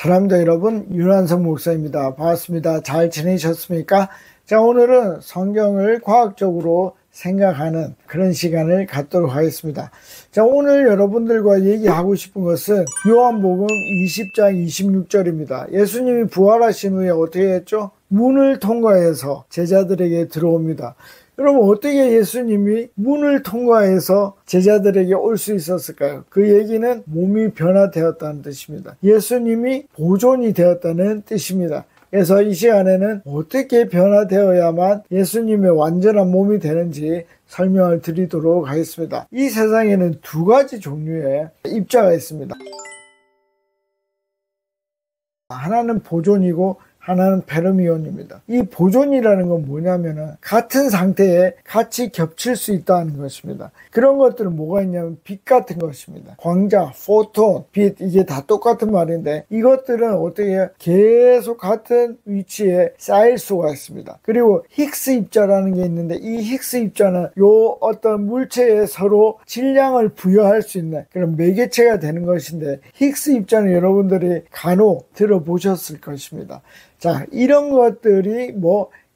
사랑합니다 여러분, 윤한석 목사입니다. 반갑습니다. 잘 지내셨습니까? 자, 오늘은 성경을 과학적으로 생각하는 그런 시간을 갖도록 하겠습니다. 자, 오늘 여러분들과 얘기하고 싶은 것은 요한복음 20장 26절입니다. 예수님이 부활하신 후에 어떻게 했죠? 문을 통과해서 제자들에게 들어옵니다. 여러분, 어떻게 예수님이 문을 통과해서 제자들에게 올 수 있었을까요? 그 얘기는 몸이 변화되었다는 뜻입니다. 예수님이 보존이 되었다는 뜻입니다. 그래서 이 시간에는 어떻게 변화되어야만 예수님의 완전한 몸이 되는지 설명을 드리도록 하겠습니다. 이 세상에는 두 가지 종류의 입자가 있습니다. 하나는 보존이고 하나는 페르미온입니다. 이 보존이라는 건 뭐냐면은 같은 상태에 같이 겹칠 수 있다는 것입니다. 그런 것들은 뭐가 있냐면 빛 같은 것입니다. 광자, 포톤, 빛, 이게 다 똑같은 말인데 이것들은 어떻게 계속 같은 위치에 쌓일 수가 있습니다. 그리고 힉스 입자라는 게 있는데 이 힉스 입자는 요 어떤 물체에 서로 질량을 부여할 수 있는 그런 매개체가 되는 것인데 힉스 입자는 여러분들이 간혹 들어보셨을 것입니다. 자, 이런 것들이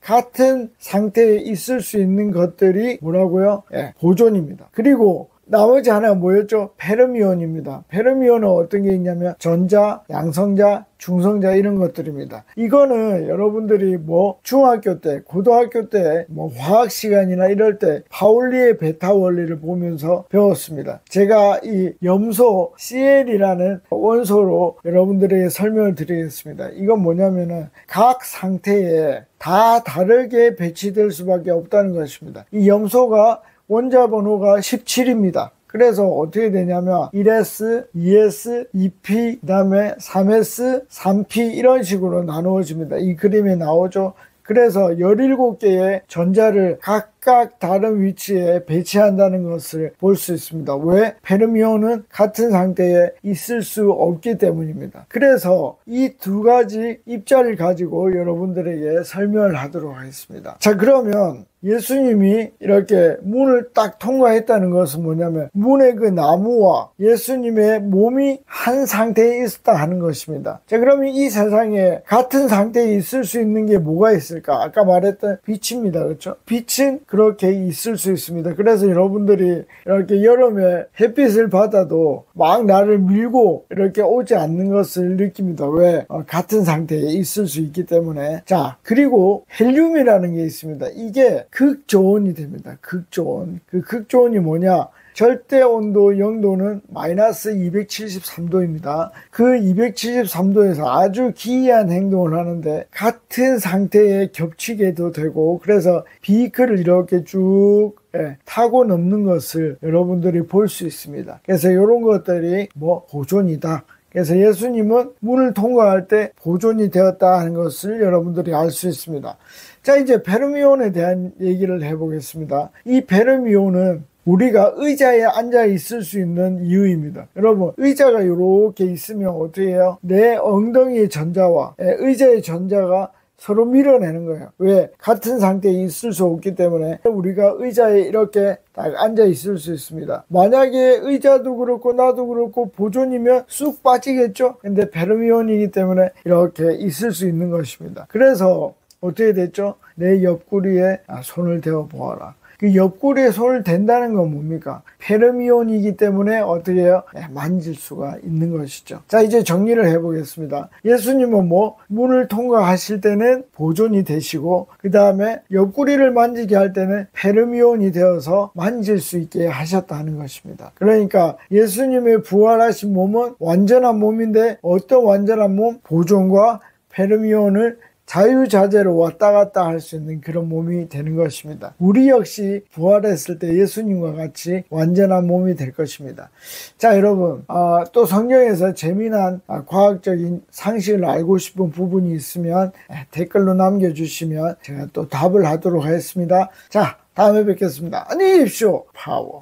같은 상태에 있을 수 있는 것들이 뭐라고요? 보존입니다. 그리고 나머지 하나가 뭐였죠? 페르미온입니다. 페르미온은 어떤 게 있냐면 전자, 양성자, 중성자 이런 것들입니다. 이거는 여러분들이 중학교 때, 고등학교 때 화학 시간이나 이럴 때 파울리의 베타 원리를 보면서 배웠습니다. 제가 이 염소 CL이라는 원소로 여러분들에게 설명을 드리겠습니다. 이건 뭐냐면은 각 상태에 다 다르게 배치될 수밖에 없다는 것입니다. 이 염소가 원자 번호가 17입니다. 그래서 어떻게 되냐면 1s, 2s, 2p, 그 다음에 3s, 3p 이런 식으로 나누어집니다. 이 그림에 나오죠. 그래서 17개의 전자를 각각 다른 위치에 배치한다는 것을 볼 수 있습니다. 왜? 페르미온은 같은 상태에 있을 수 없기 때문입니다. 그래서 이 두 가지 입자를 가지고 여러분들에게 설명을 하도록 하겠습니다. 자, 그러면 예수님이 이렇게 문을 딱 통과했다는 것은 뭐냐면 문의 그 나무와 예수님의 몸이 한 상태에 있었다 하는 것입니다. 자, 그러면 이 세상에 같은 상태에 있을 수 있는 게 뭐가 있을까? 아까 말했던 빛입니다. 그렇죠? 빛은 그렇게 있을 수 있습니다. 그래서 여러분들이 이렇게 여름에 햇빛을 받아도 막 나를 밀고 이렇게 오지 않는 것을 느낍니다. 왜? 같은 상태에 있을 수 있기 때문에. 자, 그리고 헬륨이라는 게 있습니다. 이게 극저온이 됩니다. 극저온. 그 극저온이 뭐냐? 절대 온도 0도는 마이너스 273도입니다. 그 273도에서 아주 기이한 행동을 하는데 같은 상태에 겹치게도 되고 그래서 비크를 이렇게 쭉 타고 넘는 것을 여러분들이 볼 수 있습니다. 그래서 이런 것들이 보존이다. 그래서 예수님은 문을 통과할 때 보존이 되었다 하는 것을 여러분들이 알 수 있습니다. 자, 이제 페르미온에 대한 얘기를 해보겠습니다. 이 페르미온은 우리가 의자에 앉아 있을 수 있는 이유입니다. 여러분, 의자가 이렇게 있으면 어떻게 해요? 내 엉덩이의 전자와 의자의 전자가 서로 밀어내는 거예요. 왜? 같은 상태에 있을 수 없기 때문에 우리가 의자에 이렇게 딱 앉아 있을 수 있습니다. 만약에 의자도 그렇고 나도 그렇고 보존이면 쑥 빠지겠죠? 근데 페르미온이기 때문에 이렇게 있을 수 있는 것입니다. 그래서 어떻게 됐죠? 내 옆구리에 손을 대어 보아라. 그 옆구리에 손을 댄다는 건 뭡니까? 페르미온이기 때문에 어떻게 해요? 만질 수가 있는 것이죠. 자, 이제 정리를 해보겠습니다. 예수님은 문을 통과하실 때는 보존이 되시고 그 다음에 옆구리를 만지게 할 때는 페르미온이 되어서 만질 수 있게 하셨다는 것입니다. 그러니까 예수님의 부활하신 몸은 완전한 몸인데 어떤 완전한 몸? 보존과 페르미온을 자유자재로 왔다 갔다 할 수 있는 그런 몸이 되는 것입니다. 우리 역시 부활했을 때 예수님과 같이 완전한 몸이 될 것입니다. 자, 여러분, 또 성경에서 재미난 과학적인 상식을 알고 싶은 부분이 있으면 댓글로 남겨주시면 제가 또 답을 하도록 하겠습니다. 자, 다음에 뵙겠습니다. 안녕히 계십시오. 파워.